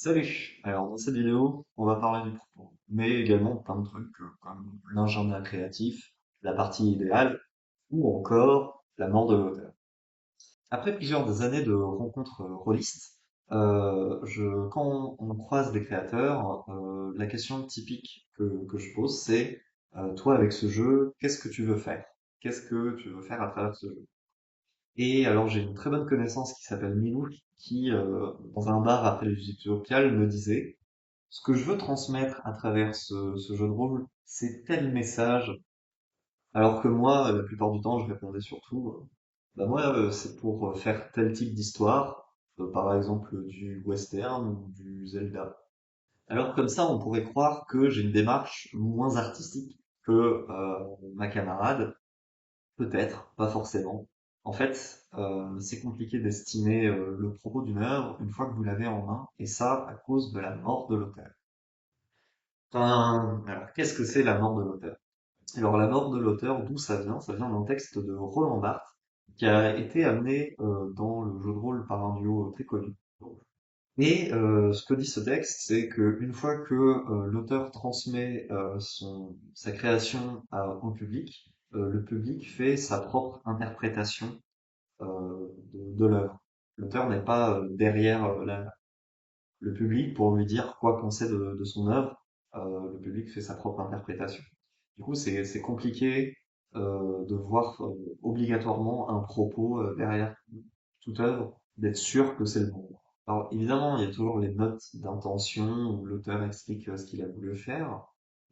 Salut! Alors dans cette vidéo, on va parler du propos, mais également de plein de trucs comme l'agenda créatif, la partie idéale, ou encore la mort de l'auteur. Après plusieurs années de rencontres rôlistes, quand on croise des créateurs, la question typique que je pose, c'est toi avec ce jeu, qu'est-ce que tu veux faire? Qu'est-ce que tu veux faire à travers ce jeu? Et alors j'ai une très bonne connaissance qui s'appelle Milou, qui dans un bar après les Utopiales me disait ce que je veux transmettre à travers ce jeu de rôle, c'est tel message. Alors que moi, la plupart du temps, je répondais surtout, bah moi, c'est pour faire tel type d'histoire, par exemple du western ou du Zelda. Alors comme ça, on pourrait croire que j'ai une démarche moins artistique que ma camarade. Peut-être, pas forcément. En fait, c'est compliqué d'estimer le propos d'une œuvre une fois que vous l'avez en main, et ça à cause de la mort de l'auteur. Alors, qu'est-ce que c'est la mort de l'auteur? Alors, la mort de l'auteur, d'où ça vient? Ça vient d'un texte de Roland Barthes, qui a été amené dans le jeu de rôle par un duo très connu. Et ce que dit ce texte, c'est qu'une fois que l'auteur transmet sa création au public, le public fait sa propre interprétation de l'œuvre. L'auteur n'est pas derrière le public pour lui dire quoi penser de son œuvre. Le public fait sa propre interprétation. Du coup, c'est compliqué de voir obligatoirement un propos derrière toute œuvre, d'être sûr que c'est le bon. Alors évidemment, il y a toujours les notes d'intention où l'auteur explique ce qu'il a voulu faire,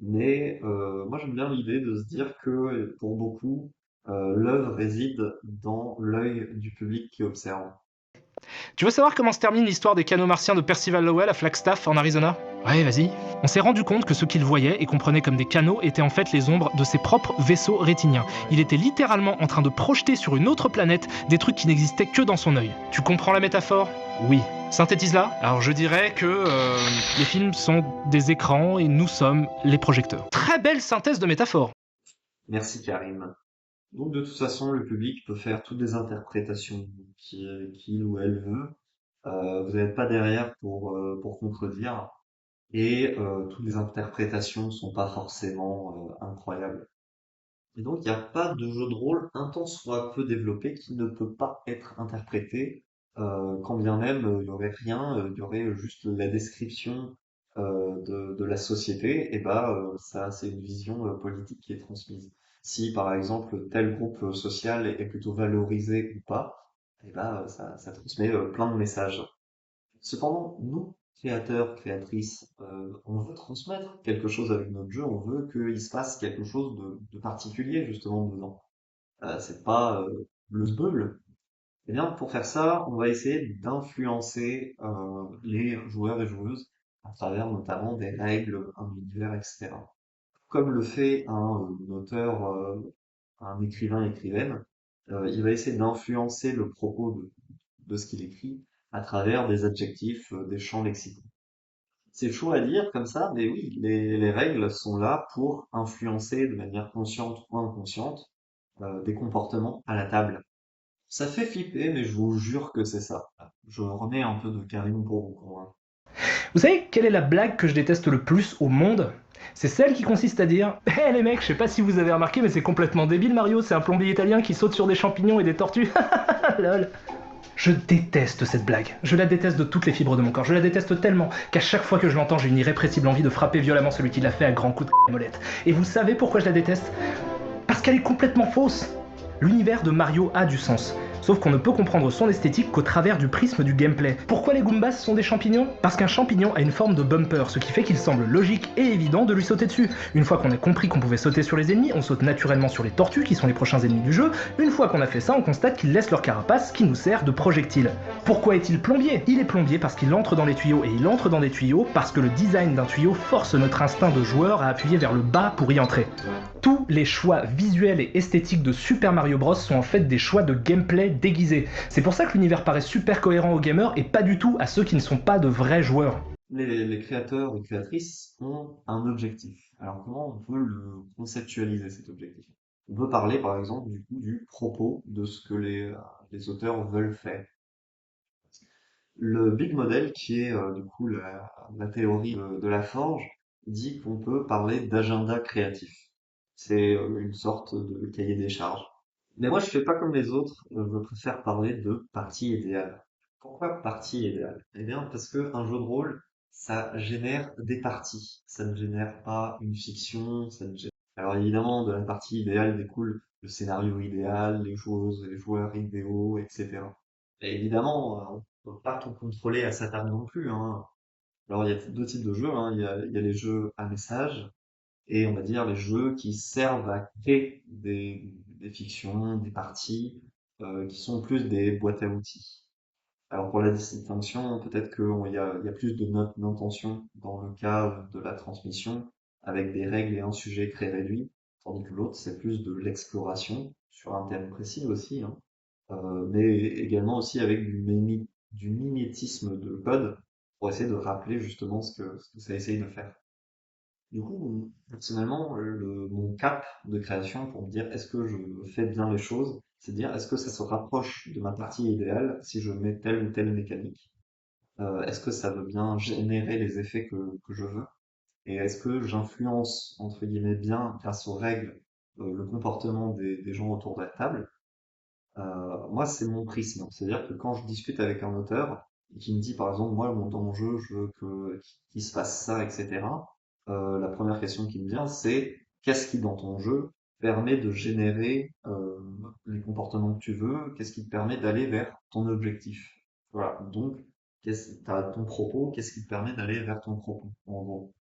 mais moi j'aime bien l'idée de se dire que pour beaucoup, l'œuvre réside dans l'œil du public qui observe. Tu veux savoir comment se termine l'histoire des canaux martiens de Percival Lowell à Flagstaff, en Arizona? Ouais, vas-y. On s'est rendu compte que ce qu'il voyait et comprenait comme des canaux étaient en fait les ombres de ses propres vaisseaux rétiniens. Il était littéralement en train de projeter sur une autre planète des trucs qui n'existaient que dans son œil. Tu comprends la métaphore? Oui. Synthétise-la? Alors je dirais que les films sont des écrans et nous sommes les projecteurs. Très belle synthèse de métaphore. Merci Karim. Donc de toute façon, le public peut faire toutes les interprétations qu'il ou elle veut. Vous n'êtes pas derrière pour contredire. Et toutes les interprétations sont pas forcément incroyables. Et donc, il n'y a pas de jeu de rôle un tant soit peu développé qui ne peut pas être interprété, quand bien même il n'y aurait rien, il y aurait juste la description de la société, et bah ça c'est une vision politique qui est transmise. Si par exemple tel groupe social est plutôt valorisé ou pas, et bah ça transmet plein de messages. Cependant, nous, créateurs, créatrices, on veut transmettre quelque chose avec notre jeu, on veut qu'il se passe quelque chose de particulier justement dedans. C'est pas le sbeul. Eh bien, pour faire ça, on va essayer d'influencer les joueurs et joueuses à travers notamment des règles, un univers, etc. Comme le fait un auteur, un écrivain, écrivaine, il va essayer d'influencer le propos de ce qu'il écrit à travers des adjectifs, des champs lexicaux. C'est chaud à dire comme ça, mais oui, les règles sont là pour influencer de manière consciente ou inconsciente des comportements à la table. Ça fait flipper, mais je vous jure que c'est ça. Je remets un peu de Karim pour vous convaincre. Vous savez quelle est la blague que je déteste le plus au monde? C'est celle qui consiste à dire hé les mecs, je sais pas si vous avez remarqué, mais c'est complètement débile Mario, c'est un plombier italien qui saute sur des champignons et des tortues. Lol. Je déteste cette blague. Je la déteste de toutes les fibres de mon corps. Je la déteste tellement qu'à chaque fois que je l'entends, j'ai une irrépressible envie de frapper violemment celui qui l'a fait à grands coups de molette. Et vous savez pourquoi je la déteste? Parce qu'elle est complètement fausse. L'univers de Mario a du sens. Sauf qu'on ne peut comprendre son esthétique qu'au travers du prisme du gameplay. Pourquoi les Goombas sont des champignons? Parce qu'un champignon a une forme de bumper, ce qui fait qu'il semble logique et évident de lui sauter dessus. Une fois qu'on a compris qu'on pouvait sauter sur les ennemis, on saute naturellement sur les tortues qui sont les prochains ennemis du jeu. Une fois qu'on a fait ça, on constate qu'ils laissent leur carapace qui nous sert de projectile. Pourquoi est-il plombier? Il est plombier parce qu'il entre dans les tuyaux, et il entre dans des tuyaux parce que le design d'un tuyau force notre instinct de joueur à appuyer vers le bas pour y entrer. Tous les choix visuels et esthétiques de Super Mario Bros sont en fait des choix de gameplay déguisés. C'est pour ça que l'univers paraît super cohérent aux gamers et pas du tout à ceux qui ne sont pas de vrais joueurs. Les créateurs et créatrices ont un objectif. Alors comment on peut le conceptualiser cet objectif? On peut parler par exemple du coup du propos de ce que les auteurs veulent faire. Le Big Model, qui est du coup la théorie de la forge, dit qu'on peut parler d'agenda créatif. C'est une sorte de cahier des charges. Mais moi, je fais pas comme les autres, je préfère parler de partie idéale. Pourquoi partie idéale? Eh bien, parce que un jeu de rôle, ça génère des parties. Ça ne génère pas une fiction, ça ne génère... Alors évidemment, de la partie idéale découle le scénario idéal, les joueuses et les joueurs idéaux, etc. Et évidemment, on peut pas tout contrôler à sa table non plus, hein. Alors il y a deux types de jeux, hein. Il y a les jeux à message, et on va dire les jeux qui servent à créer des fictions, des parties, qui sont plus des boîtes à outils. Alors pour la distinction, peut-être qu'il y a plus de notes d'intention dans le cas de la transmission, avec des règles et un sujet très réduit, tandis que l'autre, c'est plus de l'exploration, sur un thème précis aussi, hein, mais également aussi avec du mimétisme de code, pour essayer de rappeler justement ce que ça essaye de faire. Du coup, personnellement, mon cap de création pour me dire est-ce que je fais bien les choses, c'est dire est-ce que ça se rapproche de ma partie idéale si je mets telle ou telle mécanique. Est-ce que ça veut bien générer les effets que je veux? Et est-ce que j'influence, entre guillemets, bien, grâce aux règles, le comportement des gens autour de la table? Moi, c'est mon prisme. C'est-à-dire que quand je discute avec un auteur et qui me dit, par exemple, moi, dans mon jeu, je veux qu'il se passe ça, etc. La première question qui me vient, c'est qu'est-ce qui, dans ton jeu, permet de générer les comportements que tu veux? Qu'est-ce qui te permet d'aller vers ton objectif? Voilà. Donc, t'as ton propos, qu'est-ce qui te permet d'aller vers ton propos, en gros.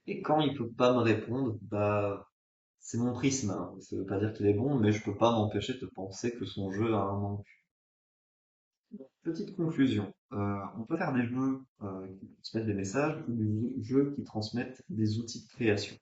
Et quand il peut pas me répondre, bah, c'est mon prisme, hein. Ça veut pas dire qu'il est bon, mais je peux pas m'empêcher de penser que son jeu a un manque. Petite conclusion. On peut faire des jeux qui transmettent des messages ou des jeux qui transmettent des outils de création.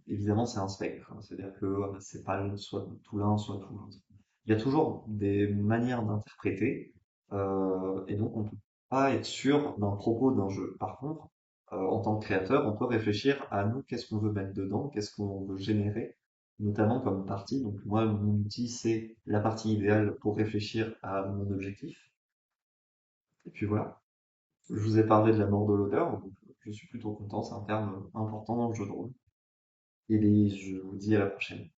Évidemment, c'est un spectre, hein. C'est-à-dire que c'est pas soit tout l'un, soit tout l'autre. Il y a toujours des manières d'interpréter, et donc on peut pas être sûr d'un propos d'un jeu. Par contre, en tant que créateur, on peut réfléchir à nous, qu'est-ce qu'on veut mettre dedans, qu'est-ce qu'on veut générer, notamment comme partie. Donc moi, mon outil, c'est la partie idéale pour réfléchir à mon objectif. Et puis voilà. Je vous ai parlé de la mort de l'auteur, donc je suis plutôt content, c'est un terme important dans le jeu de rôle. Et je vous dis à la prochaine.